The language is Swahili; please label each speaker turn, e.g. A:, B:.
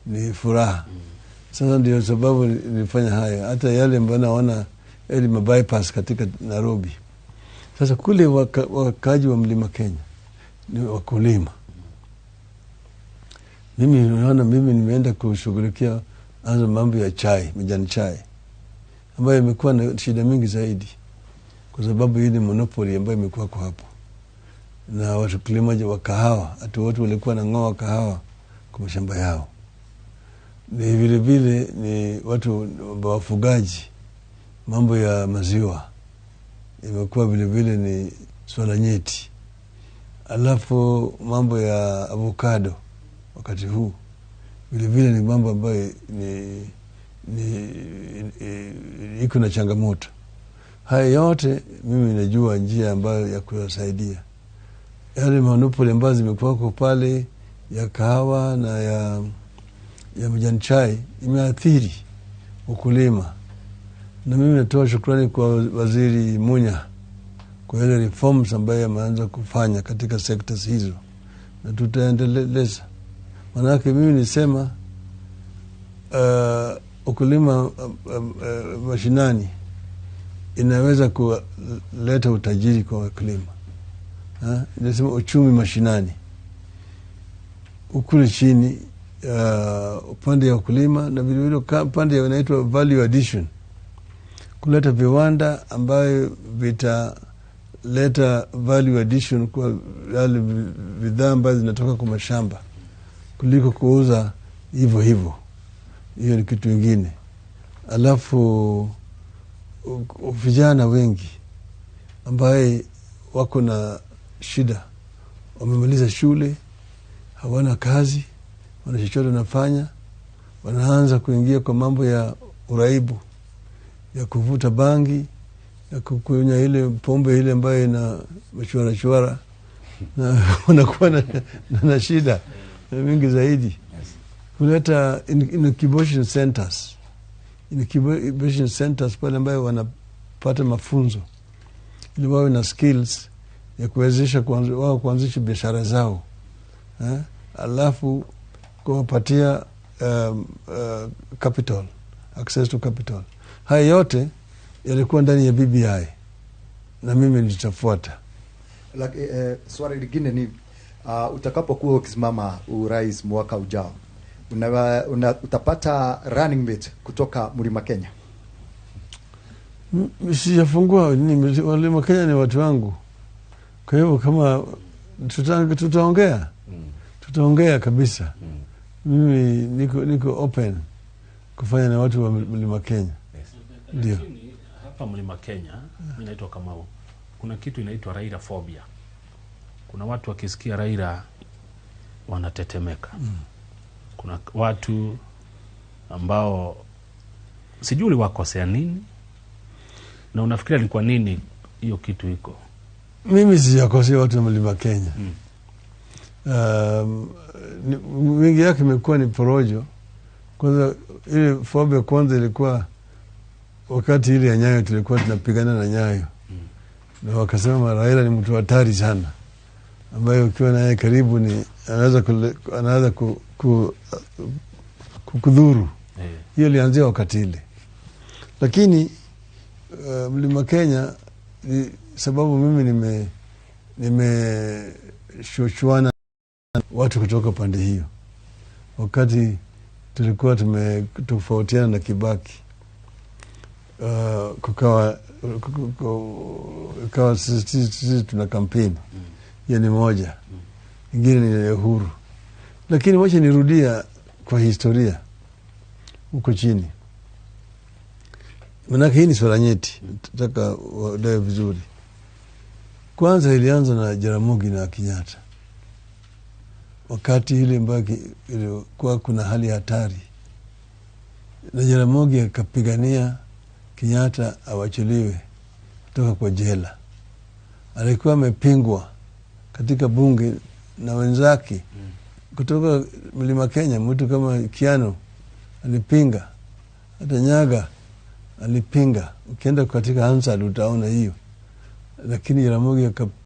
A: ni furaha. Sasa ndio sababu nilifanya haya. Hata yale ambayo naona ile bypass katika Nairobi. Sasa kule wakaji wa Mlima Kenya ni wakulima. Mimi nimeenda kushughulikia mambo ya chai, majani chai, ambayo imekuwa na shida mingi zaidi kwa sababu hii ni monopoly ambayo imekuwa kwa hapo. Na watu kulima wa kahawa, hata watu walikuwa na ng'oa kahawa kwa mashamba yao. Ni vile vile ni watu wafugaji, mambo ya maziwa imekuwa vile vile ni swala nyeti. Alafu mambo ya avocado wakati huu vile vile ni mambo ambayo iko na changamoto. Haya yote mimi najua njia ambayo ya kuwasaidia. Yale monopoly ambazo zimekuwa kwa pale ya kahawa na ya majani chai imeathiri ukulima. Na mimi natoa shukrani kwa Waziri Munya kwa ile reforms ambayo ameanza kufanya katika sectors hizo, na tutaendeleza. Manake mimi nisema ukulima mashinani inaweza kuleta utajiri kwa wakulima. Nasema uchumi mashinani ukule chini upande ya ukulima, na vile vile upande inaitwa value addition, kuleta viwanda ambayo vitaleta value addition kwa yale bidhaa ambazo zinatoka kwa mashamba kuliko kuuza hivyo. Hiyo ni kitu kingine. Alafu vijana wengi ambaye wako na shida, wamemaliza shule, hawana kazi, wana chochote wanafanya, wanaanza kuingia kwa mambo ya uraibu, ya kuvuta bangi, ya kukunywa ile pombe ile ambayo ina machwara, na wanakuwa na shida mingi zaidi. Kuleta incubation centers pale ambayo wanapata mafunzo ili wawe na skills ya kuwezesha wao kuanzisha biashara zao. Alafu kuwapatia capital, access to capital. Haya yote yalikuwa ndani ya BBI na mimi nitafuata.
B: Swali lingine ni utakapokuwa ukisimama urais mwaka ujao, utapata running mate kutoka Mlima Kenya?
A: Sijafungua. Mlima Kenya ni watu wangu. Kwa hivyo kama tutaongea kabisa. Mimi niko open kufanya na watu wa Mlima Kenya. Ndio.
C: Hapa Mlima Kenya, mimi naitwa Kamau. Kuna kitu inaitwa Raila phobia. Kuna watu wakisikia Raila wanatetemeka. Kuna watu ambao sijui wakosea nini, na unafikiria ni kwa nini hiyo kitu iko?
A: Mimi sijakosea watu wa Mlima Kenya. Wingi yake imekuwa ni porojo. Kwanza ile phobia kwanza ilikuwa wakati ile ya Nyayo, tulikuwa tunapigana na Nyayo. Na wakasema Raila ni mtu hatari sana, ambaye ukiwa naye karibu ni anaweza kukudhuru. Hiyo ilianzia wakati ile. Lakini Mlima Kenya ni sababu mimi nimeshuchuana watu kutoka pande hiyo. Wakati tulikuwa tumetofautiana na Kibaki, kukawa sisi tuna kampeni. Hiyo ni moja. Ingine ni ya Uhuru. Lakini wacha nirudia kwa historia huko chini. Manake hii ni swala nyeti, nataka wadae vizuri. Kwanza ilianza na Jaramogi na Kenyatta. Wakati ile mbaki ilikuwa kuna hali hatari, na Jaramogi akapigania Kenyatta awachiliwe kutoka kwa jela. Alikuwa amepingwa katika bunge na wenzake kutoka Mlima Kenya. Mtu kama Kiano alipinga, hata Nyaga alipinga. Ukienda katika Hansard utaona hiyo. Lakini Jaramogi